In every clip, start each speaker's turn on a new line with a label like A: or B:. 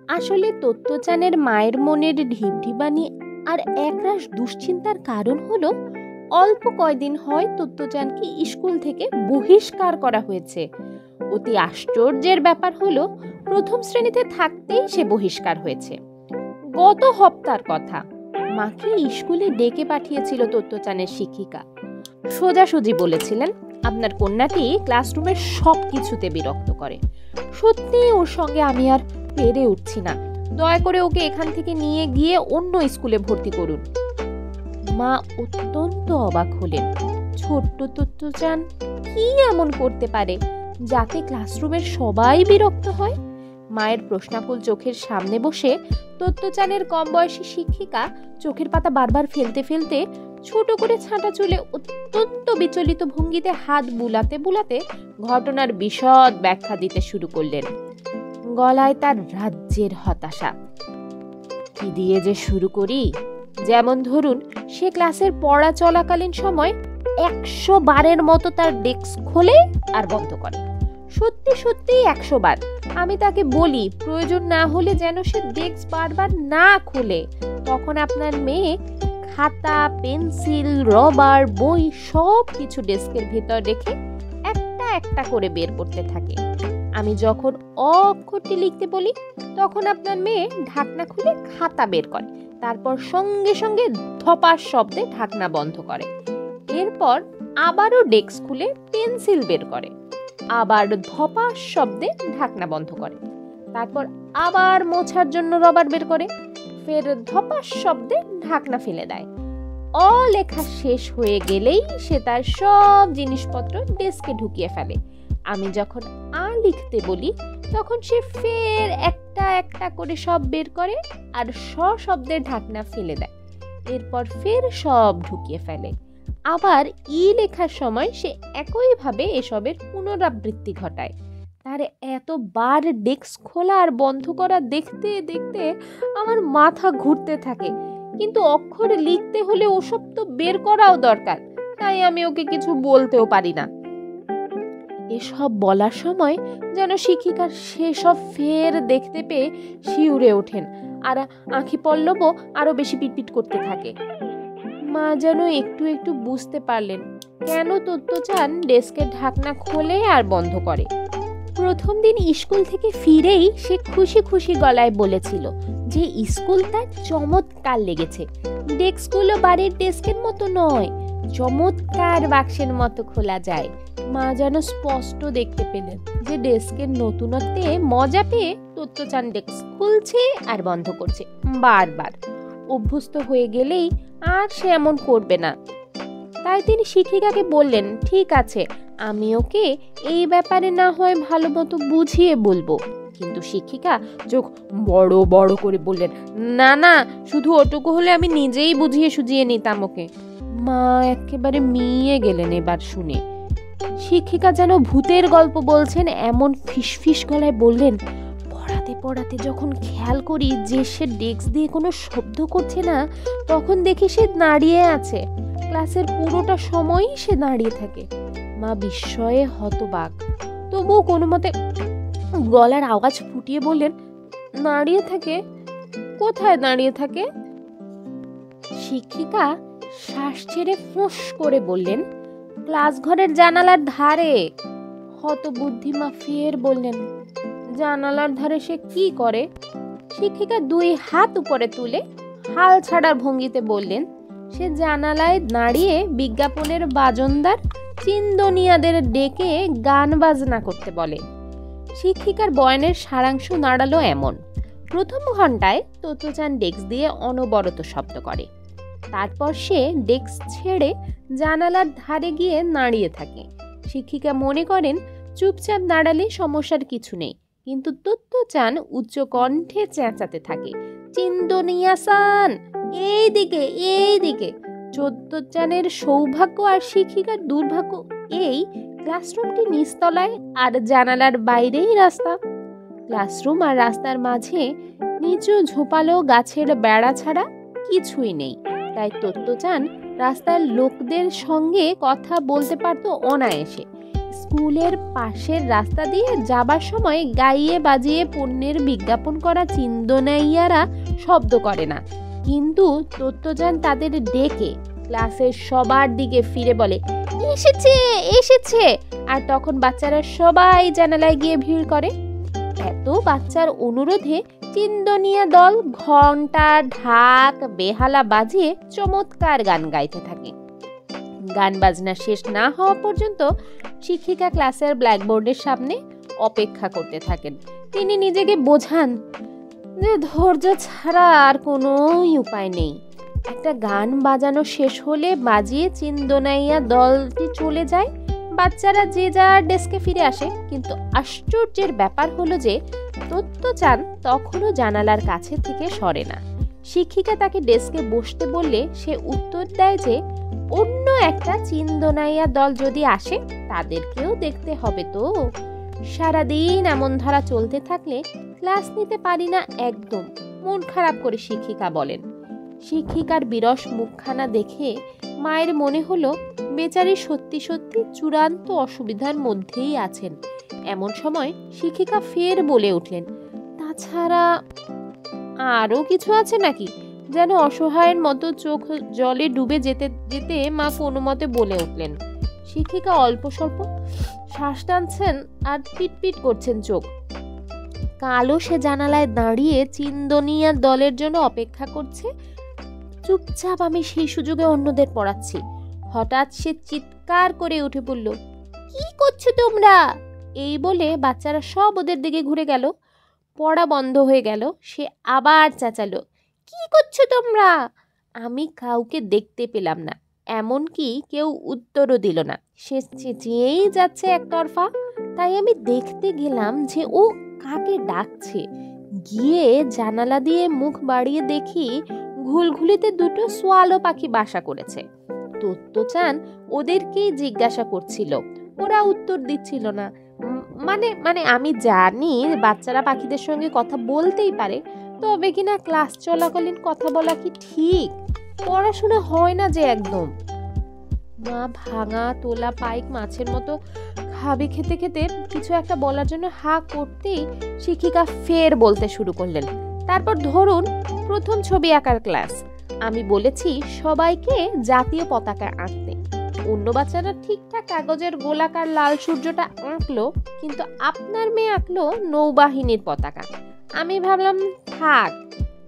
A: আসলে তত্ত্বচানের মায়ের মনের ঢিবঢিবানি আর একরাশ দুশ্চিন্তার কারণ হলো অল্প কয়দিন হয় তত্ত্বচানকে স্কুল থেকে বহিষ্কার করা হয়েছে। অতি আশ্চর্যের ব্যাপার হলো প্রথম শ্রেণীতে থাকতেই সে বহিষ্কার হয়েছে। গত হপ্তার কথা, মাকে স্কুলে ডেকে পাঠিয়েছিল তত্ত্বচানের শিক্ষিকা। সোজাসুজি বলেছিলেন, আপনার কন্যাটি ক্লাসরুমের সব কিছুতে বিরক্ত করে। সত্যি ওর সঙ্গে আমি আর পেরে উঠছি না, দয়া করে ওকে এখান থেকে নিয়ে গিয়ে অন্য স্কুলে ভর্তি করুন। মা অত্যন্ত অবাক হলেন। ছোট্ট তত্ত্বচান কি এমন করতে পারে যাতে ক্লাসরুমের সবাই বিরক্ত হয়? মায়ের প্রশ্নাকুল চোখের সামনে বসে তত্ত্বচানের কম বয়সী শিক্ষিকা চোখের পাতা বারবার ফেলতে ফেলতে ছোট করে ছাঁটা চুলে অত্যন্ত বিচলিত ভঙ্গিতে হাত বুলাতে বুলাতে ঘটনার বিশদ ব্যাখ্যা দিতে শুরু করলেন। গলায় তার রাজ্যের হতাশা। কি দিয়ে যে শুরু করি? যেমন ধরুন, সে ক্লাসের পড়া চলাকালীন সময় 100 বারের মতো তার ডেস্ক খোলে আর বন্ধ করে। সত্যি সত্যি 100 বার। আমি তাকে বলি প্রয়োজন না হলে যেন সে ডেস্ক বারবার না খোলে। তখন আপনার মেয়ে খাতা, পেন্সিল, রবার, বই সব কিছু ডেস্কের ভেতর রেখে একটা একটা করে বের করতে থাকে। আমি যখন অক্ষরটি লিখতে বলি তখন আপনার মেয়ে ঢাকনা খুলে খাতা বের করে, তারপর সঙ্গে সঙ্গে ধপাস শব্দে ঢাকনা বন্ধ করে। এরপর আবারও ডেস্ক খুলে পেন্সিল বের করে, আবার ধপাস শব্দে ঢাকনা বন্ধ করে। তারপর আবার মোছার জন্য রবার বের করে, ফের ধপাস শব্দে ঢাকনা ফেলে দেয়। লেখা শেষ হয়ে গেলেই সে তার সব জিনিসপত্র ডেস্কে ঢুকিয়ে ফেলে। আমি যখন লিখতে বলি তখন সে ফের একটা একটা করে সব বের করে আর শব্দের ঢাকনা ফেলে দেয়। এরপর ফের সব ঢুকিয়ে ফেলে। আবার লেখার সময় সে একইভাবে এসবের পুনরাবৃত্তি ঘটায়। তার এতবার ডেস্ক খোলা আর বন্ধ করা দেখতে দেখতে আমার মাথা ঘুরতে থাকে। কিন্তু অক্ষর লিখতে হলে ওসব তো বের করাও দরকার, তাই আমি ওকে কিছু বলতেও পারি না। এসব বলার সময় যেন শিক্ষিকার সেসব ফের দেখতে পেয়ে শিউরে ওঠেন আর আঁখি পল্লবও আরো বেশি পিটপিট করতে থাকে। মা যেন একটু একটু বুঝতে পারলেন কেন তত্ত্বচান ডেস্কের ঢাকনা খোলে আর বন্ধ করে। প্রথম দিন স্কুল থেকে ফিরেই সে খুশি খুশি গলায় বলেছিল যে স্কুল তার চমৎকার লেগেছে। ডেস্কগুলো বাড়ির ডেস্কের মতো নয়, চমৎকার বাক্সের মতো খোলা যায়। মা যেন স্পষ্ট দেখতে পেলেন যে ডেস্কের নতুনত্বে মজা পেয়ে তত্ত্বচান ডেস্ক খুলছে আর বন্ধ করছে বারবার। অভ্যস্ত হয়ে গেলেই আর সে এমন করবে না। তাই তিনি শিক্ষিকাকে বললেন, ঠিক আছে, আমি ওকে এই ব্যাপারে না হয় ভালো মতো বুঝিয়ে বলবো। কিন্তু শিক্ষিকা চোখ বড় বড় করে বললেন, না না, শুধু ওটুকু হলে আমি নিজেই বুঝিয়ে সুঝিয়ে নিতাম ওকে। মা একেবারে মিয়ে গেলেন এবার শুনে। শিক্ষিকা যেন ভূতের গল্প বলছেন এমন ফিসফিস গলায় বললেন, পড়াতে পড়াতে যখন খেয়াল করি যে সে ডেস্ক দিয়ে কোনো শব্দ করছে না, তখন দেখি সে দাঁড়িয়ে আছে। ক্লাসের পুরোটা সময়ই সে দাঁড়িয়ে থাকে। মা বিস্ময়ে হতবাক, তবুও কোনো মতে গলার আওয়াজ ফুটিয়ে বললেন, দাঁড়িয়ে থাকে? কোথায় দাঁড়িয়ে থাকে? শিক্ষিকা শ্বাস ছেড়ে ফোঁস করে বললেন, ক্লাস ঘরের জানালার ধারে। হতবুদ্ধিমা ফের বললেন, জানালার ধারে সে কি করে? শিক্ষিকা 2 হাত উপরে তুলে হাল ছাড়ার ভঙ্গিতে বললেন, সে জানালায় দাঁড়িয়ে বিজ্ঞাপনের বাজনদার চিন্দনিয়াদের ডেকে গান বাজনা করতে বলে। শিক্ষিকার বয়ানের সারাংশ দাঁড়ালো এমন: প্রথম ঘন্টায় তত্ত্বচান ডেস্ক দিয়ে অনবরত শব্দ করে, তারপর সে ডেস্ক ছেড়ে জানালার ধারে গিয়ে দাঁড়িয়ে থাকে। শিক্ষিকা মনে করেন চুপচাপ দাঁড়ালে সমস্যার কিছু নেই, কিন্তু তত্ত্বচান উচ্চ কণ্ঠে চেঁচাতে থাকে, চিন্দনিয়াসান, এই দিকে এই দিকে। তত্ত্বচানের সৌভাগ্য আর শিক্ষিকার দুর্ভাগ্য এই, ক্লাসরুমটি নিচতলায় আর জানালার বাইরেই রাস্তা। ক্লাসরুম আর রাস্তার মাঝে নিচু ঝোপালো গাছের বেড়া ছাড়া কিছুই নেই। তাই তত্ত্বচান রাস্তার লোকদের সঙ্গে কথা বলতে পারত অনায়াসে। স্কুলের পাশের রাস্তা দিয়ে যাবার সময় গাইয়ে বাজিয়ে পণ্যের বিজ্ঞাপন করা চিন্দনাইয়ারা শব্দ করে না, কিন্তু তত্ত্বযান তাদের ডেকে ক্লাসের সবার দিকে ফিরে বলে, এসেছে এসেছে। আর তখন বাচ্চারা সবাই জানালায় গিয়ে ভিড় করে। এত বাচ্চার অনুরোধে চিন্দনিয়া দল ঘন্টা, ঢাক, বেহালা বাজিয়ে চমৎকার গান গাইতে থাকে। গান বাজনা শেষ না হওয়া পর্যন্ত শিক্ষিকা ক্লাসের ব্ল্যাকবোর্ডের সামনে অপেক্ষা করতে থাকেন। তিনি নিজেকে বোঝান যে ধৈর্য ছাড়া আর কোনো উপায় নেই। একটা গান বাজানো শেষ হলে বাজিয়ে চিন্দনাইয়া দলটি চলে যায়। বাচ্চারা যে যার ডেস্কে ফিরে আসে, কিন্তু আশ্চর্যের ব্যাপার হলো যে তত্ত্বযান তখনও জানালার কাছে থেকে সরে না। শিক্ষিকা তাকে ডেস্কে বসতে বললে সে উত্তর দেয় যে অন্য একটা চিন্দনাইয়া দল যদি আসে তাদেরকেও দেখতে হবে তো। সারাদিন এমন ধারা চলতে থাকলে ক্লাস নিতে পারি না একদম, মন খারাপ করে শিক্ষিকা বলেন। শিক্ষিকার বিরস মুখখানা দেখে মায়ের মনে হলো বেচারি সত্যি সত্যি চূড়ান্ত অসুবিধার মধ্যেই আছেন। এমন সময় শিক্ষিকা ফের বলে উঠলেন, তাছাড়া আরও কিছু আছে নাকি? যেন অসহায়ের মতো চোখ জলে ডুবে যেতে যেতে মা কোনো মতে বলে উঠলেন। শিক্ষিকা অল্প স্বল্প শ্বাস টানছেন আর পিটপিট করছেন চোখ। কালো সে জানালায় দাঁড়িয়ে চিন্দনিয়া দলের জন্য অপেক্ষা করছে। চুপচাপ আমি সেই সুযোগে অন্যদের পড়াচ্ছি। হঠাৎ সে চিৎকার করে উঠে পড়ল, কি করছো তোমরা? এই বলে বাচ্চারা সব ওদের দিকে ঘুরে গেল। পড়া বন্ধ হয়ে গেল। সে আবার চেঁচালো, কি করছো তোমরা? আমি কাউকে দেখতে পেলাম না, এমনকি কেউ উত্তরও দিল না। সে চেঁচিয়েই যাচ্ছে একতরফা। তাই আমি দেখতে গেলাম যে ও কাকে ডাকছে। গিয়ে জানালা দিয়ে মুখ বাড়িয়ে দেখি ঘুলঘুলিতে দুটো সোয়ালো পাখি বাসা করেছে। তত্ত্বযান ওদেরকেই জিজ্ঞাসা করছিল, ওরা উত্তর দিচ্ছিল না। মানে আমি জানি বাচ্চারা পাখিদের সঙ্গে কথা বলতেই পারে, তবে কিনা ক্লাস চলাকালীন কথা বলা কি ঠিক? পড়াশোনা হয় না যে একদম। মা ভাঙা তোলা পাইক মাছের মতো খাবি খেতে খেতে কিছু একটা বলার জন্য হা করতেই শিক্ষিকা ফের বলতে শুরু করলেন, তারপর ধরুন প্রথম ছবি আঁকার ক্লাস। আমি বলেছি সবাইকে জাতীয় পতাকা আঁকতে। অন্য বাচ্চারা ঠিকঠাক কাগজের গোলাকার লাল সূর্যটা আঁকলো, কিন্তু আপনার মেয়ে আঁকলো নৌবাহিনীর পতাকা। আমি ভাবলাম থাক,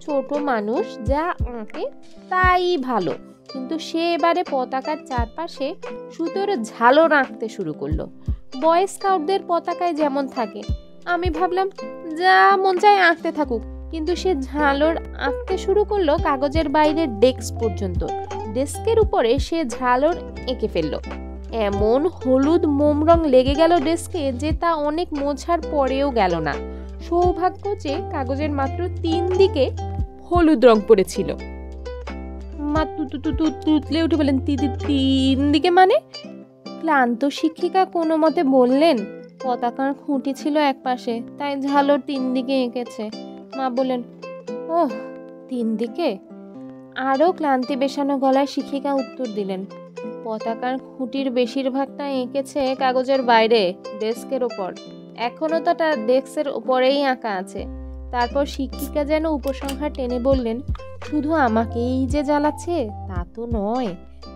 A: ছোট মানুষ যা আঁকে তাই ভালো। কিন্তু সে এবারে পতাকার চারপাশে সুতোর ঝালর আঁকতে শুরু করলো, বয় স্কাউটদের পতাকায় যেমন থাকে। আমি ভাবলাম যা মন চায় আঁকতে থাকুক, কিন্তু সে ঝালর আঁকতে শুরু করলো কাগজের বাইরে ডেস্ক পর্যন্ত। ডেস্কের উপরে সে ঝালর এঁকে ফেললো। এমন হলুদ মোম রং লেগে গেল ডেস্কে যে তা অনেক মোছার পরেও গেল না। সৌভাগ্য যে কাগজের মাত্র 3 দিকে হলুদ রং পড়েছিল। মা তুতলে উঠে বললেন, 3 দিকে মানে? ক্লান্ত শিক্ষিকা কোনো মতে বললেন, পতাকার খুঁটি ছিল এক পাশে, তাই ঝালর 3 দিকে এঁকেছে। মা বললেন, ওহ 3 দিকে? আরও ক্লান্তি বেশানো গলায় শিক্ষিকা উত্তর দিলেন, পতাকার খুঁটির বেশিরভাগটা এঁকেছে কাগজের বাইরে ডেস্কের ওপর। এখনো তো তার ডেস্কের ওপরেই আঁকা আছে। তারপর শিক্ষিকা যেন উপসংহার টেনে বললেন, শুধু আমাকেই যে জ্বালাচ্ছে তা তো নয়,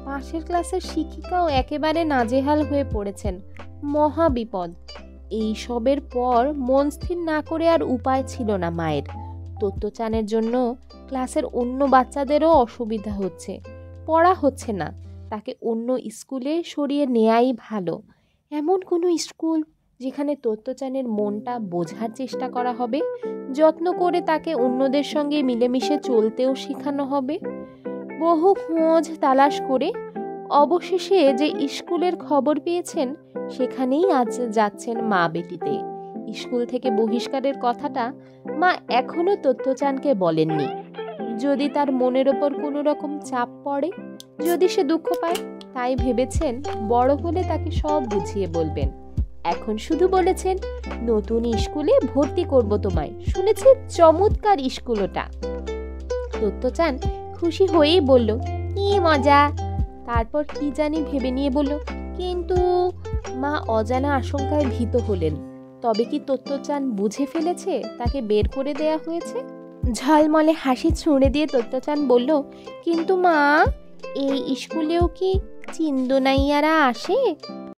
A: পাশের ক্লাসের শিক্ষিকাও একেবারে নাজেহাল হয়ে পড়েছেন। মহা বিপদ। এই সবের পর মন স্থির না করে আর উপায় ছিল না মায়ের। তত্ত্বযানের জন্য ক্লাসের অন্য বাচ্চাদেরও অসুবিধা হচ্ছে, পড়া হচ্ছে না। তাকে অন্য স্কুলে সরিয়ে নেয়াই ভালো। এমন কোনো স্কুল যেখানে তত্ত্বযানের মনটা বোঝার চেষ্টা করা হবে, যত্ন করে তাকে অন্যদের সঙ্গে মিলেমিশে চলতেও শেখানো হবে। বহু খোঁজ তালাশ করে অবশেষে যে স্কুলের খবর পেয়েছেন সেখানেই আজ যাচ্ছেন মা বেটিতে। স্কুল থেকে বহিষ্কারের কথাটা মা এখনো তত্ত্বযানকে বলেননি। যদি তার মনের ওপর কোনো রকম চাপ পড়ে, যদি সে দুঃখ পায়, তাই ভেবেছেন বড় হলে তাকে সব বুঝিয়ে বলবেন। এখন শুধু বলেছেন, নতুন স্কুলে ভর্তি করব তোমায়, শুনেছি চমৎকার স্কুল ওটা। তত্ত্বযান খুশি হয়েই বলল, কি মজা। তারপর কি জানি ভেবে নিয়ে বলল, কিন্তু মা অজানা আশঙ্কায় ভীত হলেন। তবে কি তোত্তচান বুঝে ফেলেছে তাকে বের করে দেয়া হয়েছে? ঝলমলে হাসি ছুঁড়ে দিয়ে তোত্তচান বলল, কিন্তু মা, এই স্কুলেও কি চিন্দনাইয়ারা আসে?